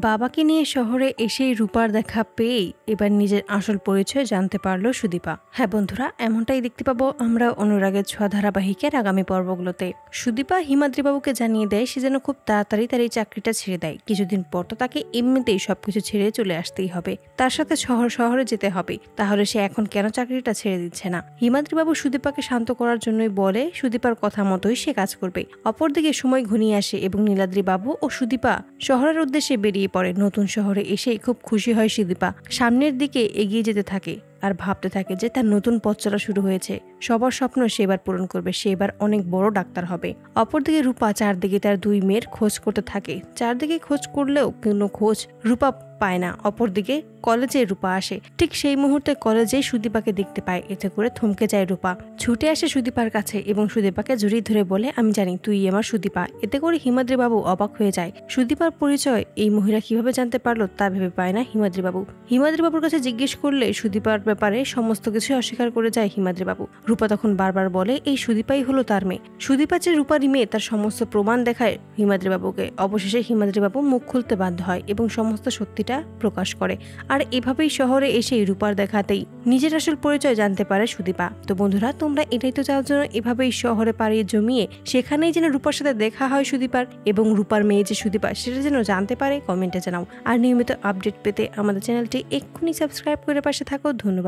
বাবাকে নিয়ে শহরে এসেই রূপার দেখা পেয়েই এবার নিজের আসল পরিচয় জানতে পারল সুদীপা। হ্যাঁ বন্ধুরা, এমনটাই দেখতে পাবো আমরা অনুরাগের ছোঁয়া ধারাবাহিকের আগামী পর্বগুলোতে। সুদীপা হিমাদ্রিবাবুকে জানিয়ে দেয় সে যেন খুব তাড়াতাড়ি তার এই চাকরিটা ছেড়ে দেয়। কিছুদিন পর তো তাকে এমনিতেই সবকিছু ছেড়ে চলে আসতেই হবে, তার সাথে শহরে যেতে হবে। তাহলে সে এখন কেন চাকরিটা ছেড়ে দিচ্ছে না? হিমাদ্রিবাবু সুদীপাকে শান্ত করার জন্যই বলে সুদীপার কথা মতোই সে কাজ করবে। অপরদিকে সময় ঘনিয়ে আসে এবং নীলাদ্রি বাবু ও সুদীপা শহরের উদ্দেশ্যে বেরিয়ে পড়ে। নতুন শহরে এসে খুব খুশি হয় সুদীপা, সামনের দিকে এগিয়ে যেতে থাকে আর ভাবতে থাকে যে তার নতুন পথ চলা শুরু হয়েছে। সবার স্বপ্ন সে এবার পূরণ করবে, সে এবার অনেক বড় ডাক্তার হবে। অপরদিকে রূপা চারদিকে তার দুই মেয়ের খোঁজ করতে থাকে। চারদিকে খোঁজ করলেও কোনো খোঁজ রূপা পায় না। অপরদিকে কলেজে রূপা আসে, ঠিক সেই মুহূর্তে কলেজে সুদীপাকে দেখতে পায়। এতে করে থমকে যায় রূপা, ছুটে আসে সুদীপার কাছে এবং সুদীপাকে জড়িয়ে ধরে বলে, আমি জানি তুই আমার সুদীপা। এতে করে হিমাদ্রি বাবু অবাক হয়ে যায়। সুদীপার পরিচয় এই মহিলা কিভাবে জানতে পারলো তা ভেবে পায় না হিমাদ্রি বাবু। হিমাদ্রি বাবুর কাছে জিজ্ঞেস করলে সুদীপার ব্যাপারে সমস্ত কিছু অস্বীকার করে যায় হিমাদ্রি বাবু। রূপা তখন বারবার বলে এই সুদীপাই হলো তার মেয়ে। সুদীপা যে রূপারই মেয়ে তার সমস্ত প্রমাণ দেখায় হিমাদ্রি বাবুকে। অবশেষে হিমাদ্রি বাবু মুখ খুলতে বাধ্য হয় এবং সমস্ত সত্যিটা প্রকাশ করে। আর এভাবেই শহরে এসে রূপার দেখাতেই নিজের আসল পরিচয় জানতে পারে সুদীপা। তো বন্ধুরা, তোমরা এটাই তো চাও যেন এভাবেই শহরে পাড়ি জমিয়ে সেখানেই যেন রূপার সাথে দেখা হয় সুদীপার, এবং রূপার মেয়ে যে সুদীপা সেটা যেন জানতে পারে। কমেন্টে জানাও। আর নিয়মিত আপডেট পেতে আমাদের চ্যানেলটি এক্ষুনি সাবস্ক্রাইব করে পাশে থাকো। ধন্যবাদ।